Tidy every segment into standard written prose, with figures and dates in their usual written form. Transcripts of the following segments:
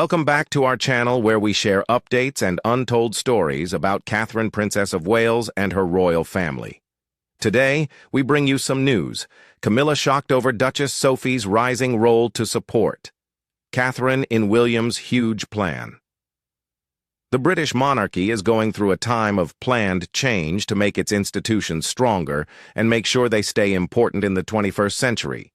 Welcome back to our channel where we share updates and untold stories about Catherine, Princess of Wales and her royal family. Today, we bring you some news. Camilla shocked over Duchess Sophie's rising role to support. Catherine in William's huge plan. The British monarchy is going through a time of planned change to make its institutions stronger and make sure they stay important in the 21st century.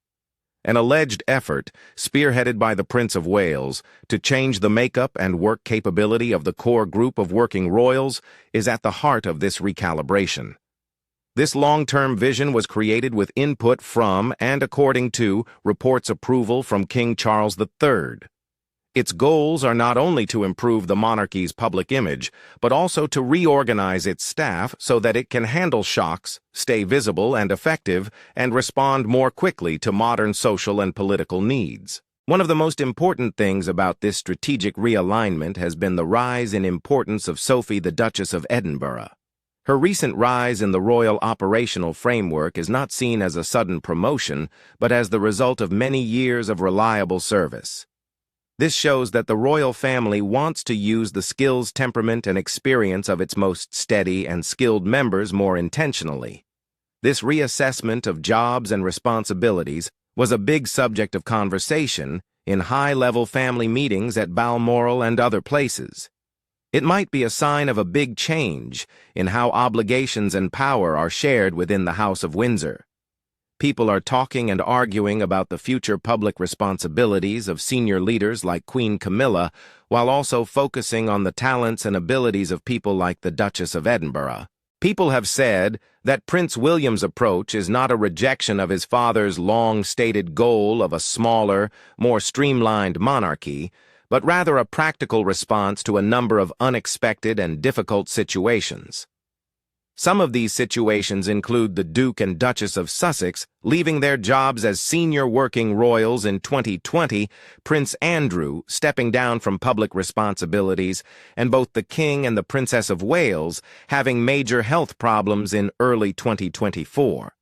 An alleged effort, spearheaded by the Prince of Wales, to change the makeup and work capability of the core group of working royals is at the heart of this recalibration. This long-term vision was created with input from and according to reports approval from King Charles III. Its goals are not only to improve the monarchy's public image, but also to reorganize its staff so that it can handle shocks, stay visible and effective, and respond more quickly to modern social and political needs. One of the most important things about this strategic realignment has been the rise in importance of Sophie, the Duchess of Edinburgh. Her recent rise in the royal operational framework is not seen as a sudden promotion, but as the result of many years of reliable service. This shows that the royal family wants to use the skills, temperament, and experience of its most steady and skilled members more intentionally. This reassessment of jobs and responsibilities was a big subject of conversation in high-level family meetings at Balmoral and other places. It might be a sign of a big change in how obligations and power are shared within the House of Windsor. People are talking and arguing about the future public responsibilities of senior leaders like Queen Camilla, while also focusing on the talents and abilities of people like the Duchess of Edinburgh. People have said that Prince William's approach is not a rejection of his father's long-stated goal of a smaller, more streamlined monarchy, but rather a practical response to a number of unexpected and difficult situations. Some of these situations include the Duke and Duchess of Sussex leaving their jobs as senior working royals in 2020, Prince Andrew stepping down from public responsibilities, and both the King and the Princess of Wales having major health problems in early 2024.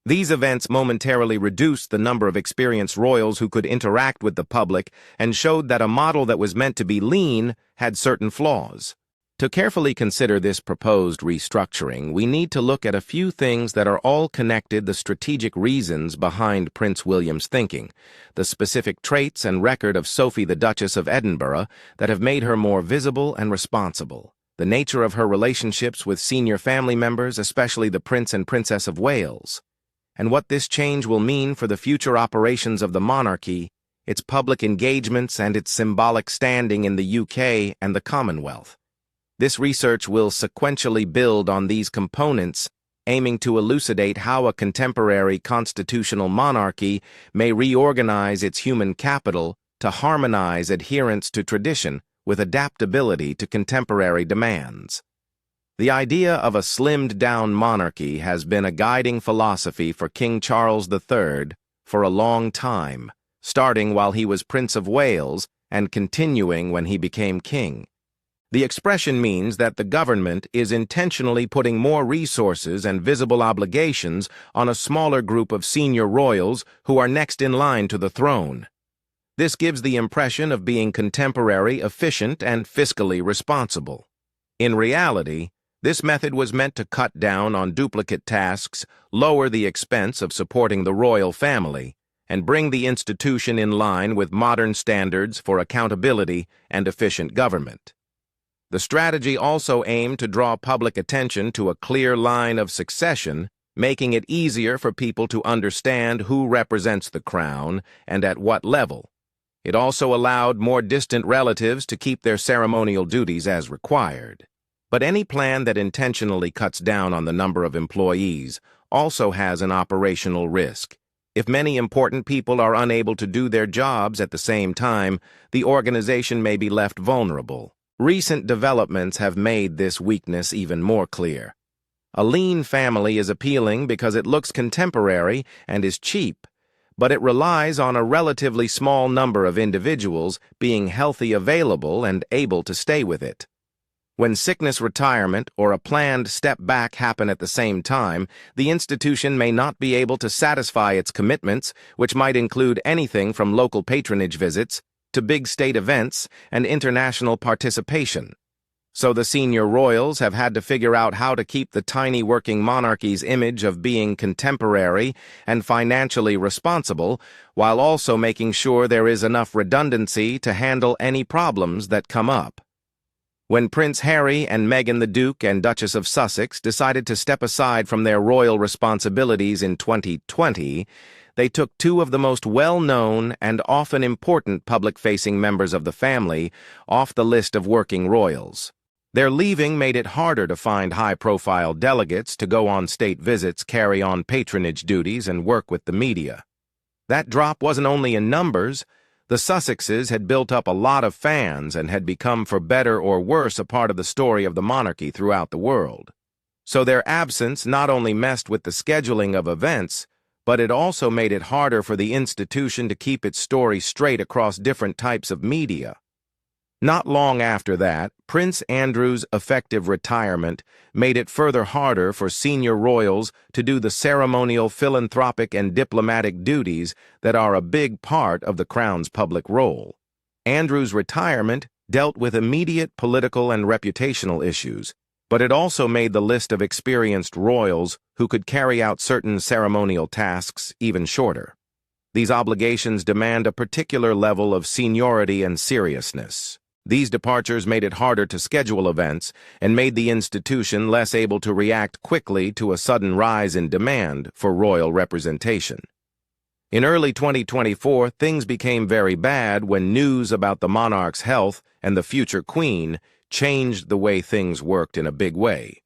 These events momentarily reduced the number of experienced royals who could interact with the public and showed that a model that was meant to be lean had certain flaws. To carefully consider this proposed restructuring, we need to look at a few things that are all connected, the strategic reasons behind Prince William's thinking, the specific traits and record of Sophie, the Duchess of Edinburgh, that have made her more visible and responsible, the nature of her relationships with senior family members, especially the Prince and Princess of Wales, and what this change will mean for the future operations of the monarchy, its public engagements, and its symbolic standing in the UK and the Commonwealth. This research will sequentially build on these components, aiming to elucidate how a contemporary constitutional monarchy may reorganize its human capital to harmonize adherence to tradition with adaptability to contemporary demands. The idea of a slimmed-down monarchy has been a guiding philosophy for King Charles III for a long time, starting while he was Prince of Wales and continuing when he became king. The expression means that the government is intentionally putting more resources and visible obligations on a smaller group of senior royals who are next in line to the throne. This gives the impression of being contemporary, efficient, and fiscally responsible. In reality, this method was meant to cut down on duplicate tasks, lower the expense of supporting the royal family, and bring the institution in line with modern standards for accountability and efficient government. The strategy also aimed to draw public attention to a clear line of succession, making it easier for people to understand who represents the crown and at what level. It also allowed more distant relatives to keep their ceremonial duties as required. But any plan that intentionally cuts down on the number of employees also has an operational risk. If many important people are unable to do their jobs at the same time, the organization may be left vulnerable. Recent developments have made this weakness even more clear. A lean family is appealing because it looks contemporary and is cheap, but it relies on a relatively small number of individuals being healthy, available, and able to stay with it. When sickness, retirement, or a planned step back happen at the same time, the institution may not be able to satisfy its commitments, which might include anything from local patronage visits to big state events and international participation. So the senior royals have had to figure out how to keep the tiny working monarchy's image of being contemporary and financially responsible, while also making sure there is enough redundancy to handle any problems that come up. When Prince Harry and Meghan the Duke and Duchess of Sussex decided to step aside from their royal responsibilities in 2020, they took two of the most well-known and often important public-facing members of the family off the list of working royals. Their leaving made it harder to find high-profile delegates to go on state visits, carry on patronage duties, and work with the media. That drop wasn't only in numbers. The Sussexes had built up a lot of fans and had become, for better or worse, a part of the story of the monarchy throughout the world. So their absence not only messed with the scheduling of events, but it also made it harder for the institution to keep its story straight across different types of media. Not long after that, Prince Andrew's effective retirement made it further harder for senior royals to do the ceremonial, philanthropic, and diplomatic duties that are a big part of the Crown's public role. Andrew's retirement dealt with immediate political and reputational issues, but it also made the list of experienced royals who could carry out certain ceremonial tasks even shorter. These obligations demand a particular level of seniority and seriousness. These departures made it harder to schedule events and made the institution less able to react quickly to a sudden rise in demand for royal representation. In early 2024, things became very bad when news about the monarch's health and the future queen changed the way things worked in a big way.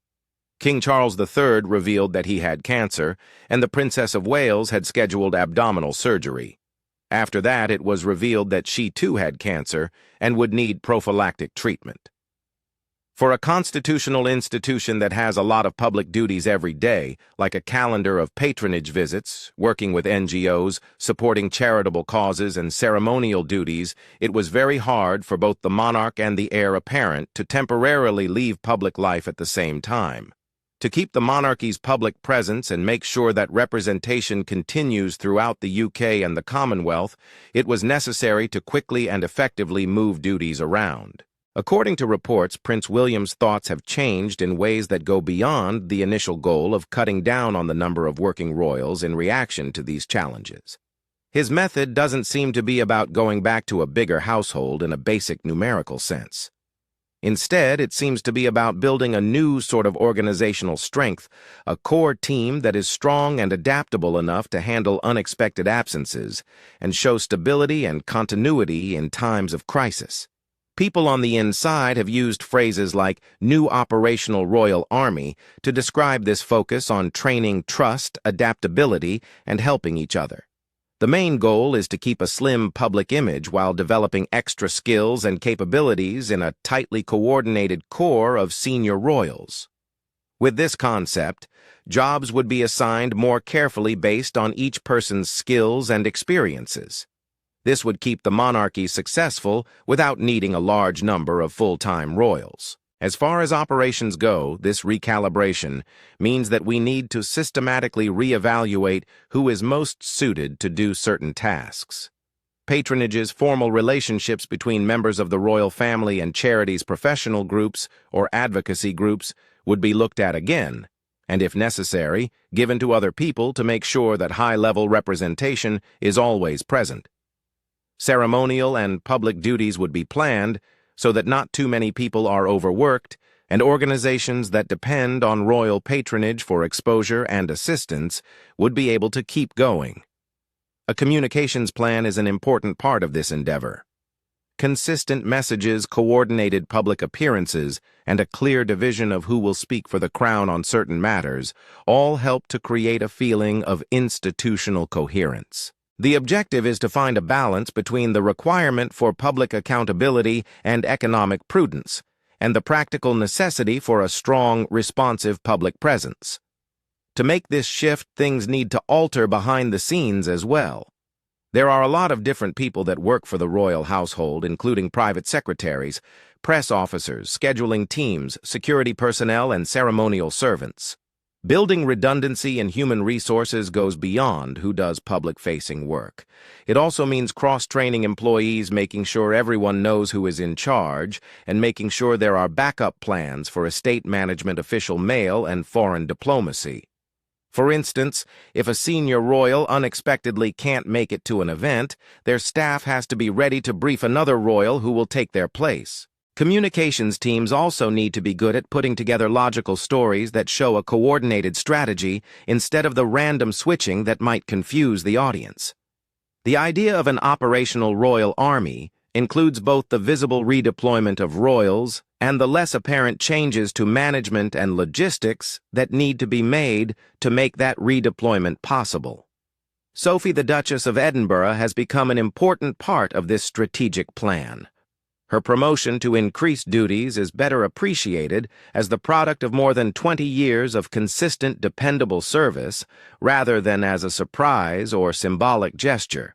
King Charles III revealed that he had cancer, and the Princess of Wales had scheduled abdominal surgery. After that, it was revealed that she too had cancer and would need prophylactic treatment. For a constitutional institution that has a lot of public duties every day, like a calendar of patronage visits, working with NGOs, supporting charitable causes, and ceremonial duties, it was very hard for both the monarch and the heir apparent to temporarily leave public life at the same time. To keep the monarchy's public presence and make sure that representation continues throughout the UK and the Commonwealth, it was necessary to quickly and effectively move duties around. According to reports, Prince William's thoughts have changed in ways that go beyond the initial goal of cutting down on the number of working royals in reaction to these challenges. His method doesn't seem to be about going back to a bigger household in a basic numerical sense. Instead, it seems to be about building a new sort of organizational strength, a core team that is strong and adaptable enough to handle unexpected absences and show stability and continuity in times of crisis. People on the inside have used phrases like new operational royal army to describe this focus on training trust, adaptability, and helping each other. The main goal is to keep a slim public image while developing extra skills and capabilities in a tightly coordinated core of senior royals. With this concept, jobs would be assigned more carefully based on each person's skills and experiences. This would keep the monarchy successful without needing a large number of full-time royals. As far as operations go, this recalibration means that we need to systematically reevaluate who is most suited to do certain tasks. Patronages, formal relationships between members of the royal family and charities, professional groups, or advocacy groups would be looked at again, and if necessary, given to other people to make sure that high-level representation is always present. Ceremonial and public duties would be planned so that not too many people are overworked, and organizations that depend on royal patronage for exposure and assistance would be able to keep going. A communications plan is an important part of this endeavor. Consistent messages, coordinated public appearances, and a clear division of who will speak for the Crown on certain matters all help to create a feeling of institutional coherence. The objective is to find a balance between the requirement for public accountability and economic prudence, and the practical necessity for a strong, responsive public presence. To make this shift, things need to alter behind the scenes as well. There are a lot of different people that work for the royal household, including private secretaries, press officers, scheduling teams, security personnel, and ceremonial servants. Building redundancy in human resources goes beyond who does public-facing work. It also means cross-training employees, making sure everyone knows who is in charge, and making sure there are backup plans for estate management, official mail, and foreign diplomacy. For instance, if a senior royal unexpectedly can't make it to an event, their staff has to be ready to brief another royal who will take their place. Communications teams also need to be good at putting together logical stories that show a coordinated strategy instead of the random switching that might confuse the audience. The idea of an operational royal army includes both the visible redeployment of royals and the less apparent changes to management and logistics that need to be made to make that redeployment possible. Sophie, the Duchess of Edinburgh, has become an important part of this strategic plan. Her promotion to increased duties is better appreciated as the product of more than 20 years of consistent, dependable service, rather than as a surprise or symbolic gesture.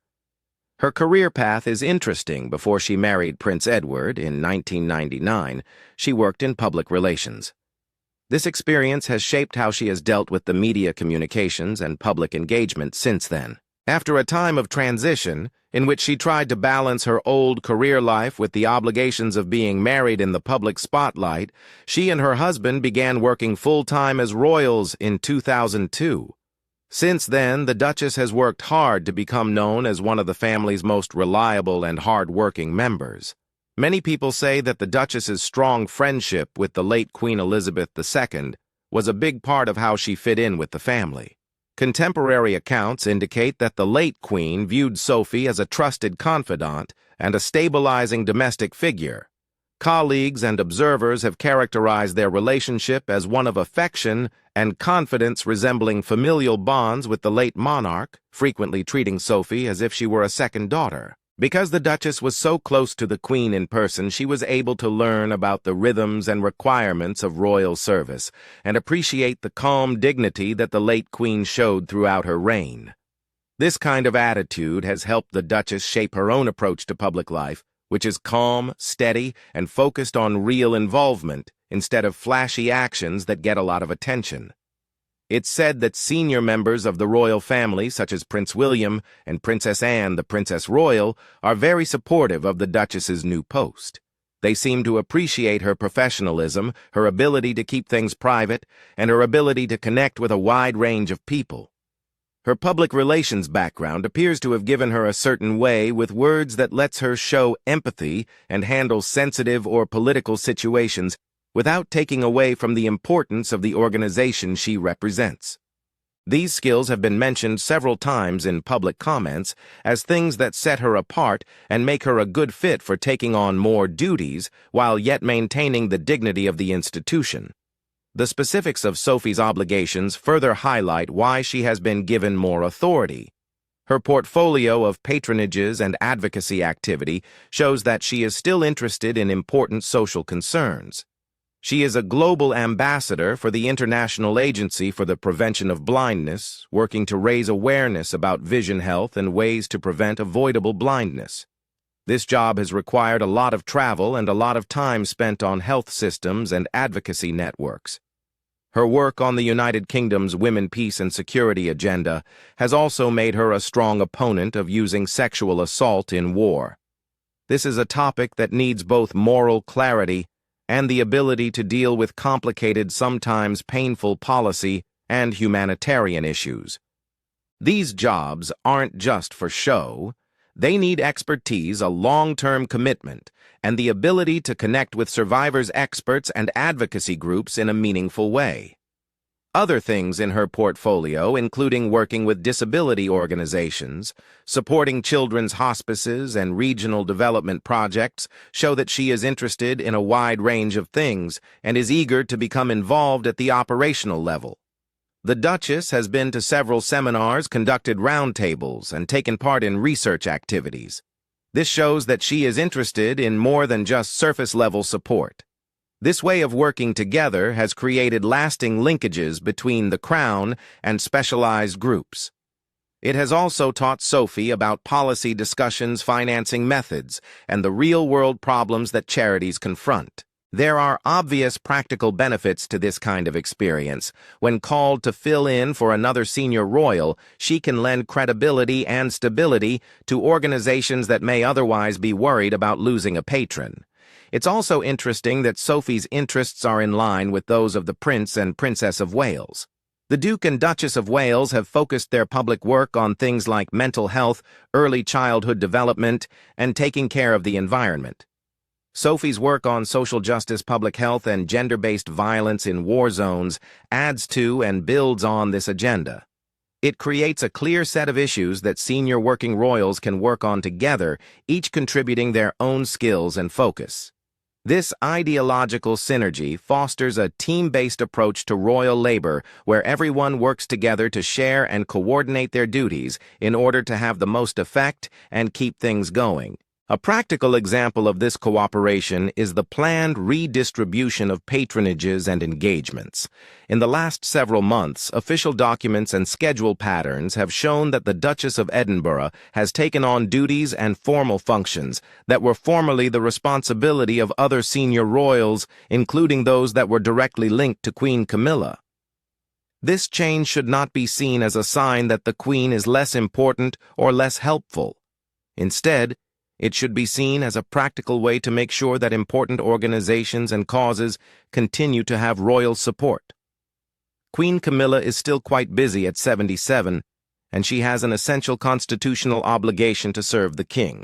Her career path is interesting. Before she married Prince Edward in 1999, she worked in public relations. This experience has shaped how she has dealt with the media communications and public engagement since then. After a time of transition, in which she tried to balance her old career life with the obligations of being married in the public spotlight, she and her husband began working full-time as royals in 2002. Since then, the Duchess has worked hard to become known as one of the family's most reliable and hard-working members. Many people say that the Duchess's strong friendship with the late Queen Elizabeth II was a big part of how she fit in with the family. Contemporary accounts indicate that the late Queen viewed Sophie as a trusted confidant and a stabilizing domestic figure. Colleagues and observers have characterized their relationship as one of affection and confidence, resembling familial bonds with the late monarch, frequently treating Sophie as if she were a second daughter. Because the Duchess was so close to the Queen in person, she was able to learn about the rhythms and requirements of royal service and appreciate the calm dignity that the late Queen showed throughout her reign. This kind of attitude has helped the Duchess shape her own approach to public life, which is calm, steady, and focused on real involvement instead of flashy actions that get a lot of attention. It's said that senior members of the royal family, such as Prince William and Princess Anne, the Princess Royal, are very supportive of the Duchess's new post. They seem to appreciate her professionalism, her ability to keep things private, and her ability to connect with a wide range of people. Her public relations background appears to have given her a certain way with words that lets her show empathy and handle sensitive or political situations without taking away from the importance of the organization she represents. These skills have been mentioned several times in public comments as things that set her apart and make her a good fit for taking on more duties while yet maintaining the dignity of the institution. The specifics of Sophie's obligations further highlight why she has been given more authority. Her portfolio of patronages and advocacy activity shows that she is still interested in important social concerns. She is a global ambassador for the International Agency for the Prevention of Blindness, working to raise awareness about vision health and ways to prevent avoidable blindness. This job has required a lot of travel and a lot of time spent on health systems and advocacy networks. Her work on the United Kingdom's Women, Peace and Security agenda has also made her a strong opponent of using sexual assault in war. This is a topic that needs both moral clarity and the ability to deal with complicated, sometimes painful policy and humanitarian issues. These jobs aren't just for show. They need expertise, a long-term commitment, and the ability to connect with survivors, experts, and advocacy groups in a meaningful way. Other things in her portfolio, including working with disability organizations, supporting children's hospices, and regional development projects, show that she is interested in a wide range of things and is eager to become involved at the operational level. The Duchess has been to several seminars, conducted roundtables, and taken part in research activities. This shows that she is interested in more than just surface-level support. This way of working together has created lasting linkages between the Crown and specialized groups. It has also taught Sophie about policy discussions, financing methods, and the real-world problems that charities confront. There are obvious practical benefits to this kind of experience. When called to fill in for another senior royal, she can lend credibility and stability to organizations that may otherwise be worried about losing a patron. It's also interesting that Sophie's interests are in line with those of the Prince and Princess of Wales. The Duke and Duchess of Wales have focused their public work on things like mental health, early childhood development, and taking care of the environment. Sophie's work on social justice, public health, and gender-based violence in war zones adds to and builds on this agenda. It creates a clear set of issues that senior working royals can work on together, each contributing their own skills and focus. This ideological synergy fosters a team-based approach to royal labor where everyone works together to share and coordinate their duties in order to have the most effect and keep things going. A practical example of this cooperation is the planned redistribution of patronages and engagements. In the last several months, official documents and schedule patterns have shown that the Duchess of Edinburgh has taken on duties and formal functions that were formerly the responsibility of other senior royals, including those that were directly linked to Queen Camilla. This change should not be seen as a sign that the Queen is less important or less helpful. Instead, it should be seen as a practical way to make sure that important organizations and causes continue to have royal support. Queen Camilla is still quite busy at 77, and she has an essential constitutional obligation to serve the king.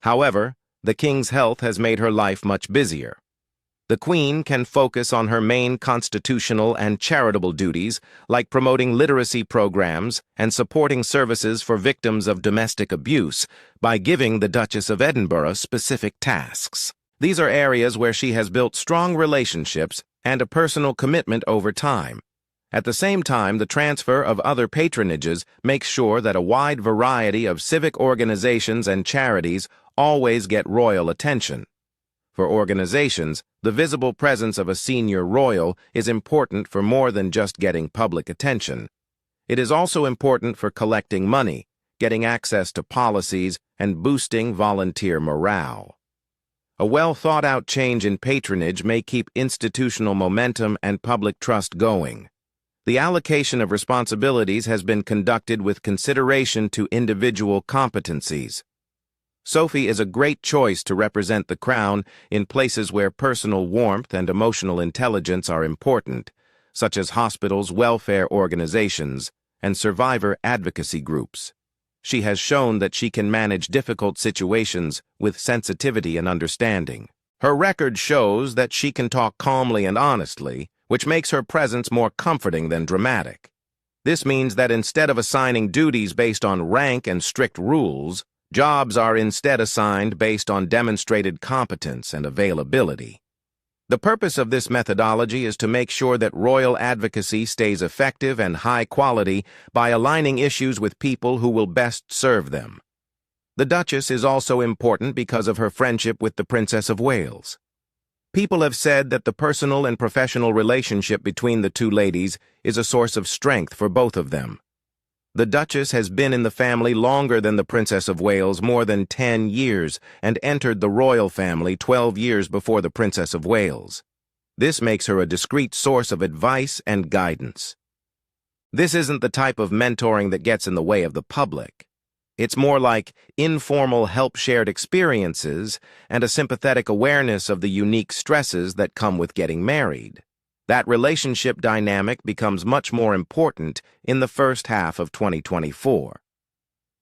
However, the king's health has made her life much busier. The Queen can focus on her main constitutional and charitable duties, like promoting literacy programs and supporting services for victims of domestic abuse, by giving the Duchess of Edinburgh specific tasks. These are areas where she has built strong relationships and a personal commitment over time. At the same time, the transfer of other patronages makes sure that a wide variety of civic organizations and charities always get royal attention. For organizations, the visible presence of a senior royal is important for more than just getting public attention. It is also important for collecting money, getting access to policies, and boosting volunteer morale. A well-thought-out change in patronage may keep institutional momentum and public trust going. The allocation of responsibilities has been conducted with consideration to individual competencies. Sophie is a great choice to represent the crown in places where personal warmth and emotional intelligence are important, such as hospitals, welfare organizations, and survivor advocacy groups. She has shown that she can manage difficult situations with sensitivity and understanding. Her record shows that she can talk calmly and honestly, which makes her presence more comforting than dramatic. This means that instead of assigning duties based on rank and strict rules, jobs are instead assigned based on demonstrated competence and availability. The purpose of this methodology is to make sure that royal advocacy stays effective and high quality by aligning issues with people who will best serve them. The Duchess is also important because of her friendship with the Princess of Wales. People have said that the personal and professional relationship between the two ladies is a source of strength for both of them. The Duchess has been in the family longer than the Princess of Wales, more than 10 years, and entered the royal family 12 years before the Princess of Wales. This makes her a discreet source of advice and guidance. This isn't the type of mentoring that gets in the way of the public. It's more like informal help-shared experiences and a sympathetic awareness of the unique stresses that come with getting married. That relationship dynamic becomes much more important in the first half of 2024.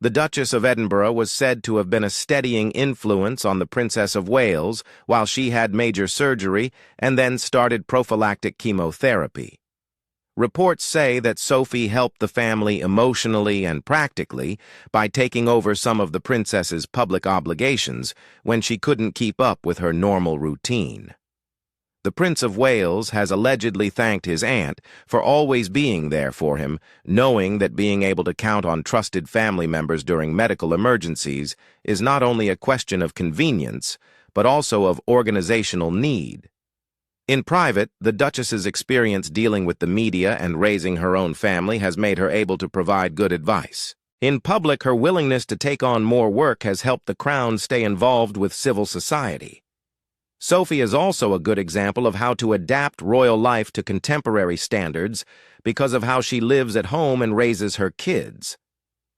The Duchess of Edinburgh was said to have been a steadying influence on the Princess of Wales while she had major surgery and then started prophylactic chemotherapy. Reports say that Sophie helped the family emotionally and practically by taking over some of the princess's public obligations when she couldn't keep up with her normal routine. The Prince of Wales has allegedly thanked his aunt for always being there for him, knowing that being able to count on trusted family members during medical emergencies is not only a question of convenience, but also of organizational need. In private, the Duchess's experience dealing with the media and raising her own family has made her able to provide good advice. In public, her willingness to take on more work has helped the Crown stay involved with civil society. Sophie is also a good example of how to adapt royal life to contemporary standards because of how she lives at home and raises her kids.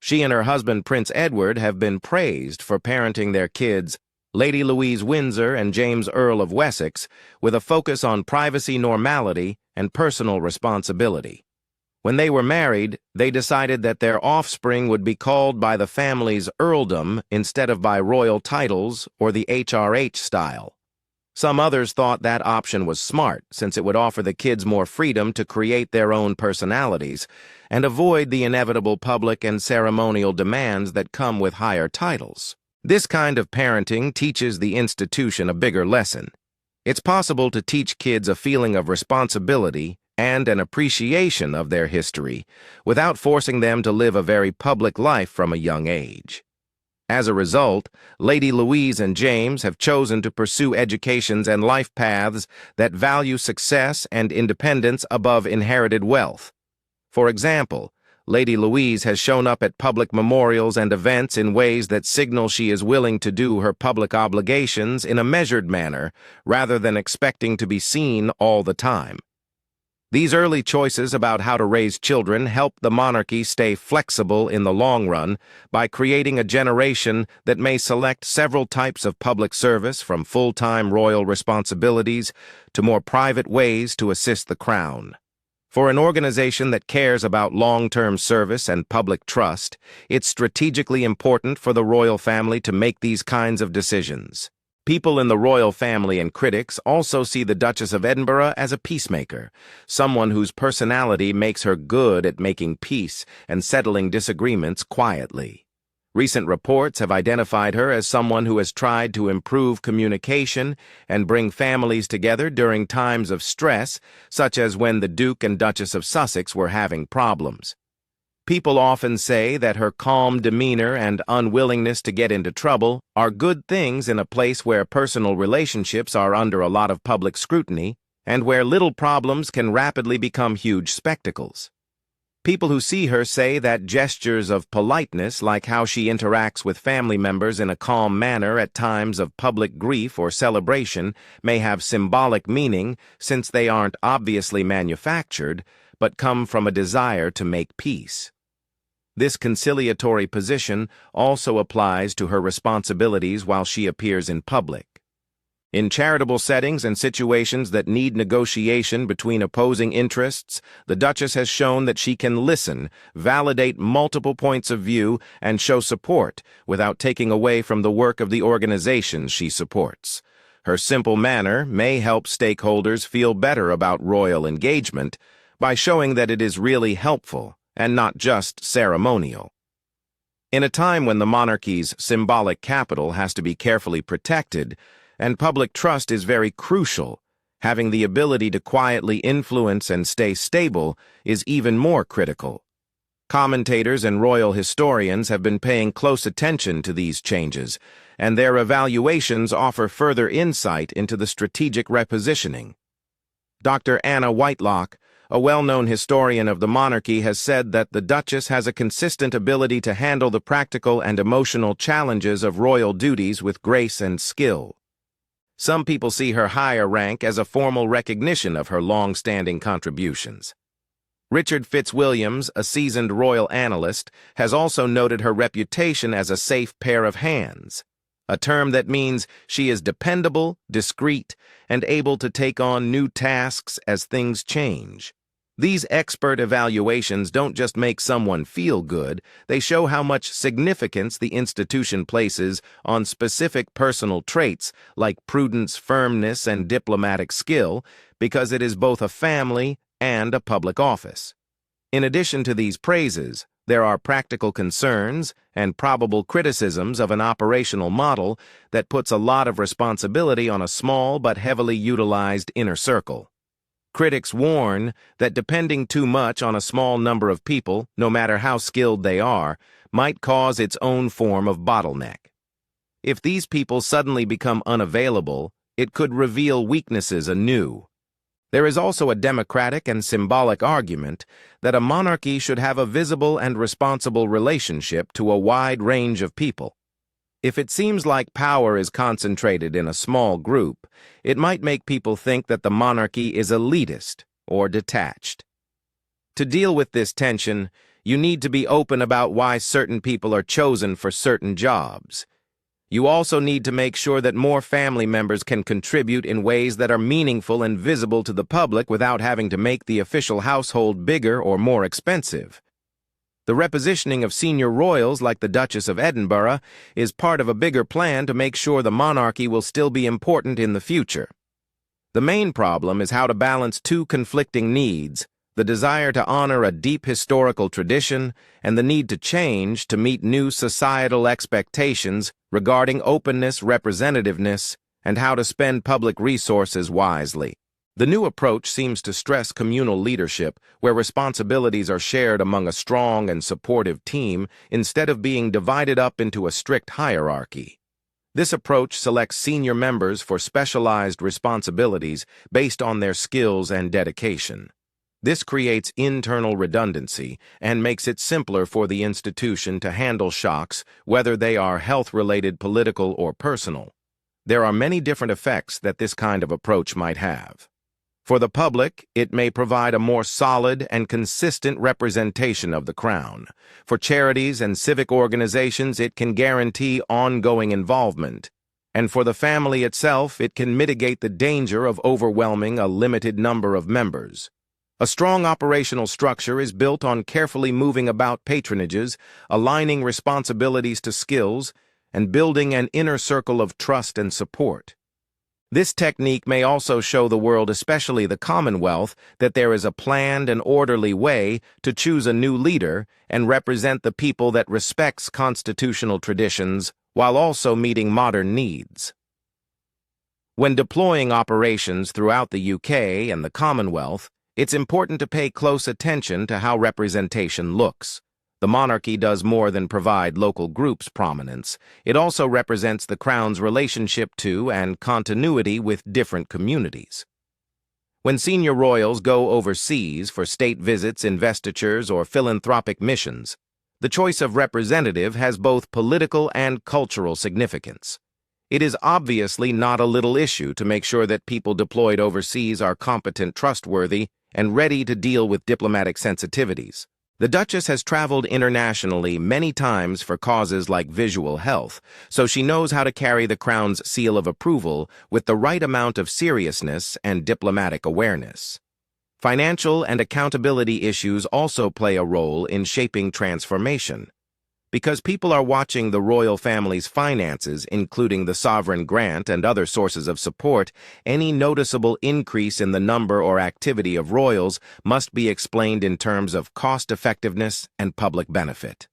She and her husband, Prince Edward, have been praised for parenting their kids, Lady Louise Windsor and James Earl of Wessex, with a focus on privacy, normality, and personal responsibility. When they were married, they decided that their offspring would be called by the family's earldom instead of by royal titles or the HRH style. Some others thought that option was smart, since it would offer the kids more freedom to create their own personalities and avoid the inevitable public and ceremonial demands that come with higher titles. This kind of parenting teaches the institution a bigger lesson. It's possible to teach kids a feeling of responsibility and an appreciation of their history without forcing them to live a very public life from a young age. As a result, Lady Louise and James have chosen to pursue educations and life paths that value success and independence above inherited wealth. For example, Lady Louise has shown up at public memorials and events in ways that signal she is willing to do her public obligations in a measured manner rather than expecting to be seen all the time. These early choices about how to raise children help the monarchy stay flexible in the long run by creating a generation that may select several types of public service, from full-time royal responsibilities to more private ways to assist the crown. For an organization that cares about long-term service and public trust, it's strategically important for the royal family to make these kinds of decisions. People in the royal family and critics also see the Duchess of Edinburgh as a peacemaker, someone whose personality makes her good at making peace and settling disagreements quietly. Recent reports have identified her as someone who has tried to improve communication and bring families together during times of stress, such as when the Duke and Duchess of Sussex were having problems. People often say that her calm demeanor and unwillingness to get into trouble are good things in a place where personal relationships are under a lot of public scrutiny and where little problems can rapidly become huge spectacles. People who see her say that gestures of politeness, like how she interacts with family members in a calm manner at times of public grief or celebration, may have symbolic meaning since they aren't obviously manufactured, but come from a desire to make peace. This conciliatory position also applies to her responsibilities while she appears in public. In charitable settings and situations that need negotiation between opposing interests, the Duchess has shown that she can listen, validate multiple points of view, and show support without taking away from the work of the organizations she supports. Her simple manner may help stakeholders feel better about royal engagement by showing that it is really helpful and not just ceremonial. In a time when the monarchy's symbolic capital has to be carefully protected and public trust is very crucial, having the ability to quietly influence and stay stable is even more critical. Commentators and royal historians have been paying close attention to these changes, and their evaluations offer further insight into the strategic repositioning. Dr. Anna Whitelock, a well-known historian of the monarchy, has said that the Duchess has a consistent ability to handle the practical and emotional challenges of royal duties with grace and skill. Some people see her higher rank as a formal recognition of her long-standing contributions. Richard Fitzwilliams, a seasoned royal analyst, has also noted her reputation as a safe pair of hands, a term that means she is dependable, discreet, and able to take on new tasks as things change. These expert evaluations don't just make someone feel good, they show how much significance the institution places on specific personal traits like prudence, firmness, and diplomatic skill, because it is both a family and a public office. In addition to these praises, there are practical concerns and probable criticisms of an operational model that puts a lot of responsibility on a small but heavily utilized inner circle. Critics warn that depending too much on a small number of people, no matter how skilled they are, might cause its own form of bottleneck. If these people suddenly become unavailable, it could reveal weaknesses anew. There is also a democratic and symbolic argument that a monarchy should have a visible and responsible relationship to a wide range of people. If it seems like power is concentrated in a small group, it might make people think that the monarchy is elitist or detached. To deal with this tension, you need to be open about why certain people are chosen for certain jobs. You also need to make sure that more family members can contribute in ways that are meaningful and visible to the public without having to make the official household bigger or more expensive. The repositioning of senior royals like the Duchess of Edinburgh is part of a bigger plan to make sure the monarchy will still be important in the future. The main problem is how to balance two conflicting needs: the desire to honor a deep historical tradition and the need to change to meet new societal expectations regarding openness, representativeness, and how to spend public resources wisely. The new approach seems to stress communal leadership, where responsibilities are shared among a strong and supportive team instead of being divided up into a strict hierarchy. This approach selects senior members for specialized responsibilities based on their skills and dedication. This creates internal redundancy and makes it simpler for the institution to handle shocks, whether they are health-related, political, or personal. There are many different effects that this kind of approach might have. For the public, it may provide a more solid and consistent representation of the crown. For charities and civic organizations, it can guarantee ongoing involvement. And for the family itself, it can mitigate the danger of overwhelming a limited number of members. A strong operational structure is built on carefully moving about patronages, aligning responsibilities to skills, and building an inner circle of trust and support. This technique may also show the world, especially the Commonwealth, that there is a planned and orderly way to choose a new leader and represent the people that respects constitutional traditions while also meeting modern needs. When deploying operations throughout the UK and the Commonwealth, it's important to pay close attention to how representation looks. The monarchy does more than provide local groups prominence. It also represents the Crown's relationship to and continuity with different communities. When senior royals go overseas for state visits, investitures, or philanthropic missions, the choice of representative has both political and cultural significance. It is obviously not a little issue to make sure that people deployed overseas are competent, trustworthy, and ready to deal with diplomatic sensitivities. The Duchess has traveled internationally many times for causes like visual health, so she knows how to carry the Crown's seal of approval with the right amount of seriousness and diplomatic awareness. Financial and accountability issues also play a role in shaping transformation. Because people are watching the royal family's finances, including the sovereign grant and other sources of support, any noticeable increase in the number or activity of royals must be explained in terms of cost-effectiveness and public benefit.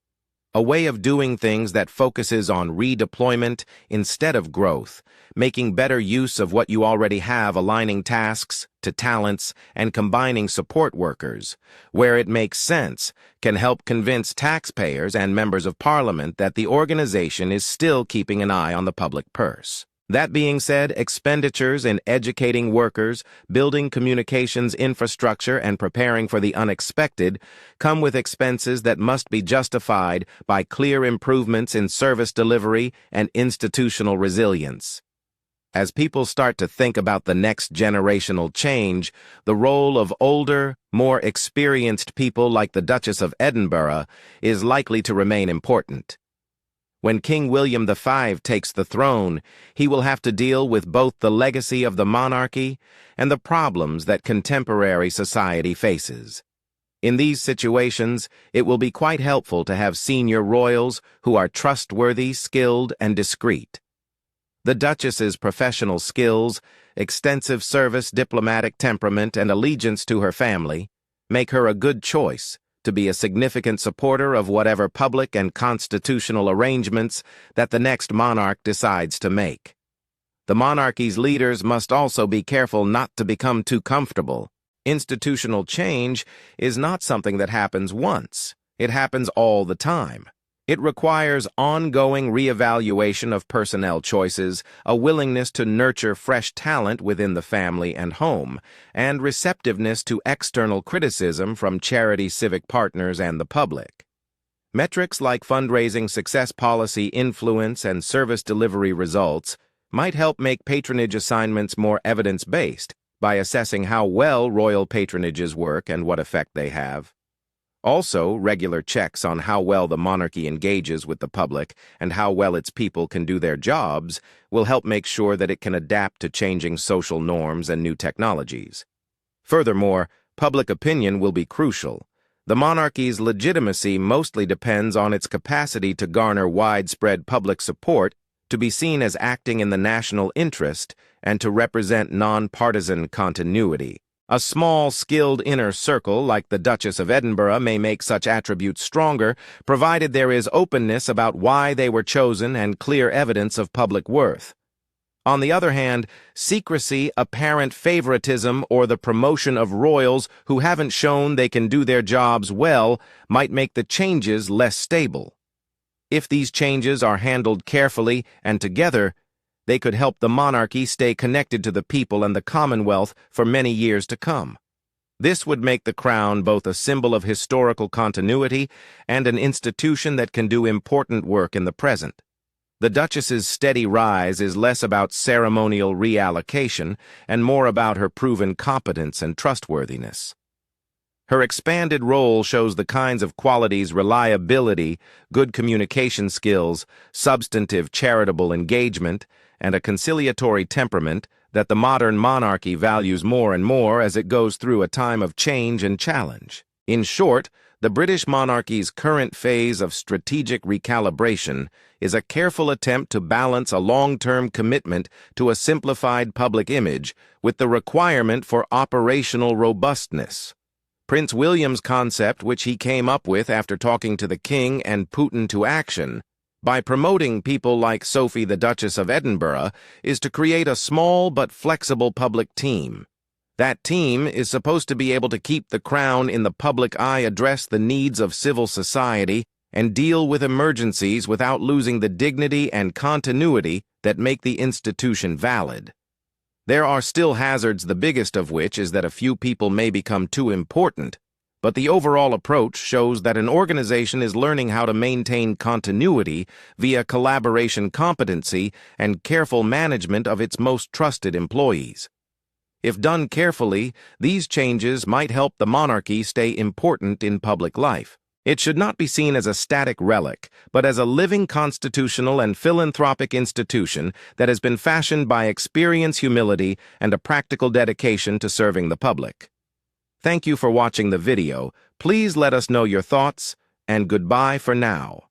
A way of doing things that focuses on redeployment instead of growth, making better use of what you already have, aligning tasks to talents, and combining support workers, where it makes sense, can help convince taxpayers and members of Parliament that the organization is still keeping an eye on the public purse. That being said, expenditures in educating workers, building communications infrastructure, and preparing for the unexpected come with expenses that must be justified by clear improvements in service delivery and institutional resilience. As people start to think about the next generational change, the role of older, more experienced people like the Duchess of Edinburgh is likely to remain important. When King William V takes the throne, he will have to deal with both the legacy of the monarchy and the problems that contemporary society faces. In these situations, it will be quite helpful to have senior royals who are trustworthy, skilled, and discreet. The Duchess's professional skills, extensive service, diplomatic temperament, and allegiance to her family make her a good choice to be a significant supporter of whatever public and constitutional arrangements that the next monarch decides to make. The monarchy's leaders must also be careful not to become too comfortable. Institutional change is not something that happens once. It happens all the time. It requires ongoing reevaluation of personnel choices, a willingness to nurture fresh talent within the family and home, and receptiveness to external criticism from charity, civic partners, and the public. Metrics like fundraising success policy influence and service delivery results might help make patronage assignments more evidence-based by assessing how well royal patronages work and what effect they have. Also, regular checks on how well the monarchy engages with the public and how well its people can do their jobs will help make sure that it can adapt to changing social norms and new technologies. Furthermore, public opinion will be crucial. The monarchy's legitimacy mostly depends on its capacity to garner widespread public support, to be seen as acting in the national interest, and to represent nonpartisan continuity. A small, skilled inner circle like the Duchess of Edinburgh may make such attributes stronger, provided there is openness about why they were chosen and clear evidence of public worth. On the other hand, secrecy, apparent favoritism, or the promotion of royals who haven't shown they can do their jobs well might make the changes less stable. If these changes are handled carefully and together, they could help the monarchy stay connected to the people and the Commonwealth for many years to come. This would make the crown both a symbol of historical continuity and an institution that can do important work in the present. The Duchess's steady rise is less about ceremonial reallocation and more about her proven competence and trustworthiness. Her expanded role shows the kinds of qualities reliability, good communication skills, substantive charitable engagement, and a conciliatory temperament that the modern monarchy values more and more as it goes through a time of change and challenge. In short, the British monarchy's current phase of strategic recalibration is a careful attempt to balance a long-term commitment to a simplified public image with the requirement for operational robustness. Prince William's concept, which he came up with after talking to the King and Putin to action, by promoting people like Sophie, the Duchess of Edinburgh, is to create a small but flexible public team. That team is supposed to be able to keep the crown in the public eye, address the needs of civil society, and deal with emergencies without losing the dignity and continuity that make the institution valid. There are still hazards, the biggest of which is that a few people may become too important, but the overall approach shows that an organization is learning how to maintain continuity via collaboration competency and careful management of its most trusted employees. If done carefully, these changes might help the monarchy stay important in public life. It should not be seen as a static relic, but as a living constitutional and philanthropic institution that has been fashioned by experience, humility, and a practical dedication to serving the public. Thank you for watching the video. Please let us know your thoughts, and goodbye for now.